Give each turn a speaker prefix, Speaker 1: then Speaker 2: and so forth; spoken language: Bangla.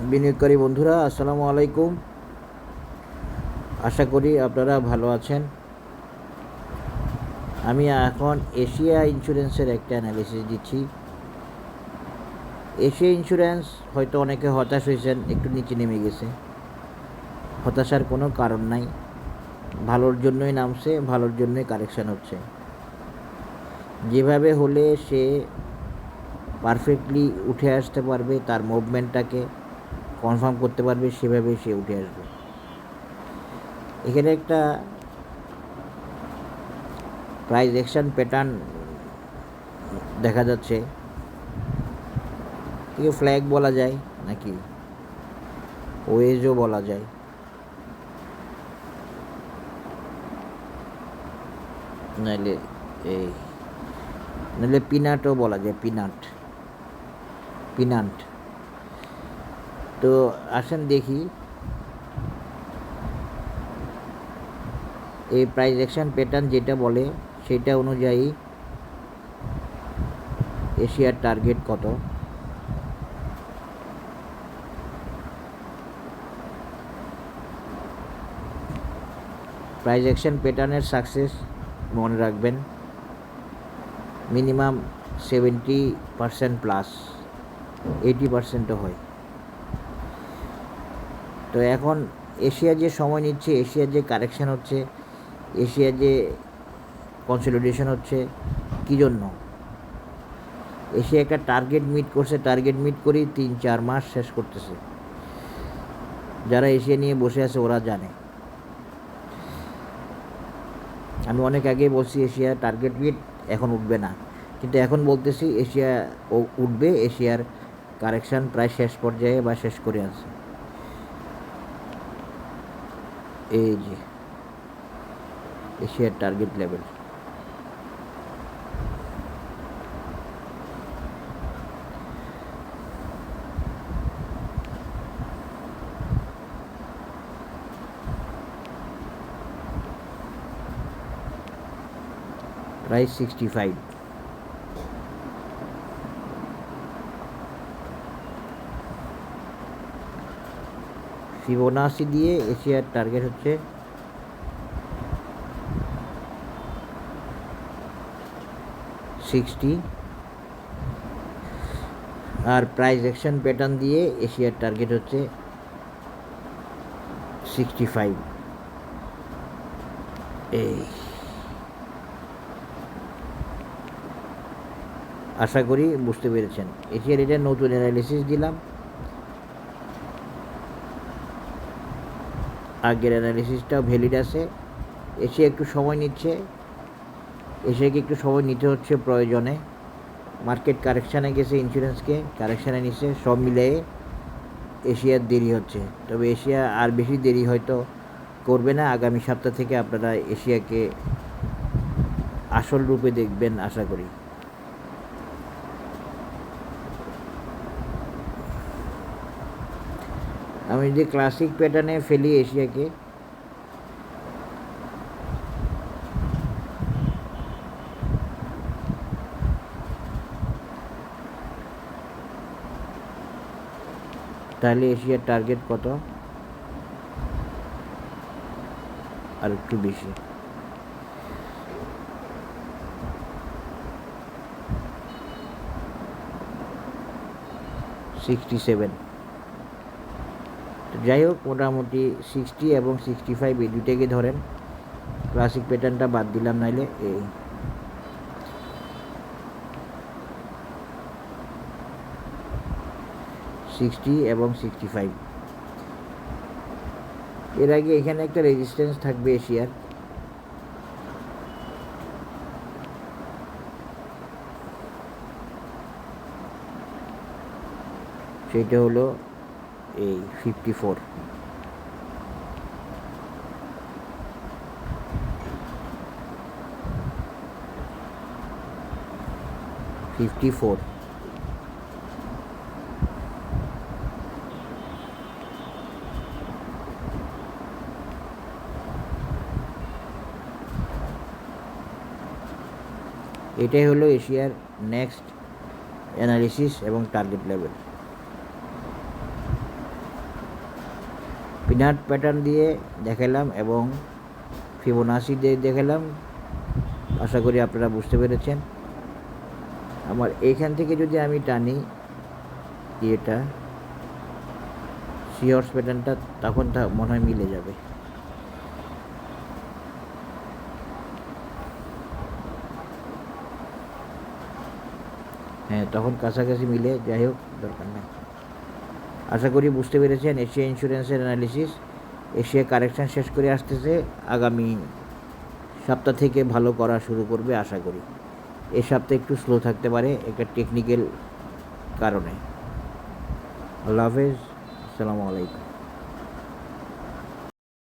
Speaker 1: বিনিয়োগকারী বন্ধুরা, আসসালামু আলাইকুম। আশা করি আপনারা ভালো আছেন। আমি এখন এশিয়া ইন্স্যুরেন্সের একটা অ্যানালিসিস দিচ্ছি। এশিয়া ইন্স্যুরেন্স হয়তো অনেকে হতাশ হয়েছেন, একটু নিচে নেমে গেছে। হতাশার কোনো কারণ নাই, ভালোর জন্যই নামছে, ভালোর জন্যই কারেকশান হচ্ছে। যেভাবে হলে সে পারফেক্টলি উঠে আসতে পারবে, তার মুভমেন্টটাকে কনফার্ম করতে পারবে, সেভাবেই সে উঠে আসবে। এখানে একটা প্রাইস অ্যাকশন প্যাটার্ন দেখা যাচ্ছে, একে ফ্ল্যাগ বলা যায় নাকি ওয়েজও বলা যায়। নাহলে নাহলে পিনাটও বলা যায়, পিনাট। তো আসেন দেখি এই প্রাইস অ্যাকশন প্যাটার্ন যেটা বলে সেটা অনুযায়ী এশিয়ার টার্গেট কত। প্রাইস অ্যাকশন প্যাটার্নের সাকসেস মনে রাখবেন মিনিমাম 70% প্লাস, 80%ও হয়। তো এখন এশিয়া যে সময় নিচ্ছে, এশিয়ার যে কারেকশান হচ্ছে, এশিয়ার যে কনসলিডেশন হচ্ছে, কী জন্য? এশিয়া একটা টার্গেট মিট করছে, টার্গেট মিট করেই 3-4 মাস শেষ করতেছে। যারা এশিয়া নিয়ে বসে আছে ওরা জানে। আমি অনেক আগেই বলছি এশিয়া টার্গেট মিট এখন উঠবে না, কিন্তু এখন বলতেছি এশিয়া উঠবে। এশিয়ার কারেকশান প্রায় শেষ পর্যায়ে বা শেষ করে আছে। এই যে এশিয়ার টার্গেট লেভেল, প্রাইস 65। ফিবোনাসি দিয়ে এশিয়ার টার্গেট হচ্ছে 60, আর প্রাইস অ্যাকশন প্যাটার্ন দিয়ে এশিয়ার টার্গেট হচ্ছে 65। এই আশা করি বুঝতে পেরেছেন। এশিয়ার এটা নতুন অ্যানালিসিস দিলাম, আগের অ্যানালিসিসটাও ভ্যালিড আছে। এশিয়া একটু সময় নিচ্ছে, এশিয়াকে একটু সময় নিতে হচ্ছে প্রয়োজনে। মার্কেট কারেকশানে গেছে, ইন্স্যুরেন্সকে কারেকশানে নিচ্ছে, সব মিলিয়ে এশিয়ার দেরি হচ্ছে। তবে এশিয়া আর বেশি দেরি হয়তো করবে না। আগামী সপ্তাহ থেকে আপনারা এশিয়াকে আসল রূপে দেখবেন আশা করি। আমি যে ক্লাসিক প্যাটার্নে ফেলি এশিয়াকে, তাহলে এশিয়ার টার্গেট কত? আর একটু বেশি, 67। যাই হোক, মোটামুটি 60 এবং 65 এই দুইটাকে ধরেন, ক্লাসিক প্যাটার্নটা বাদ দিলাম। নাইলে এই 60 এবং 65, এর আগে এখানে একটা রেজিস্ট্যান্স থাকবে এশিয়ার, সেটা হলো এই 54। এটাই হলো এশিয়ার নেক্সট অ্যানালিসিস এবং টার্গেট লেভেল। পিনাট প্যাটার্ন দিয়ে দেখালাম এবং ফিবোনাসি দিয়ে দেখালাম। আশা করি আপনারা বুঝতে পেরেছেন। আমার এইখান থেকে যদি আমি টানি এটা সি হর্স প্যাটার্নটা, তখন তা মনে হয় মিলে যাবে। হ্যাঁ, তখন কাছাকাছি মিলে, যাই হোক দরকার নেই। আশা করি বুঝতে পেরেছেন এশিয়া ইন্স্যুরেন্সের অ্যানালিসিস। এশিয়া কারেকশান শেষ করে আসতেছে, আগামী সপ্তাহ থেকে ভালো করা শুরু করবে আশা করি। এ সপ্তাহে একটু স্লো থাকতে পারে একটা টেকনিক্যাল কারণে। আল্লাহ হাফেজ, আসসালামু আলাইকুম।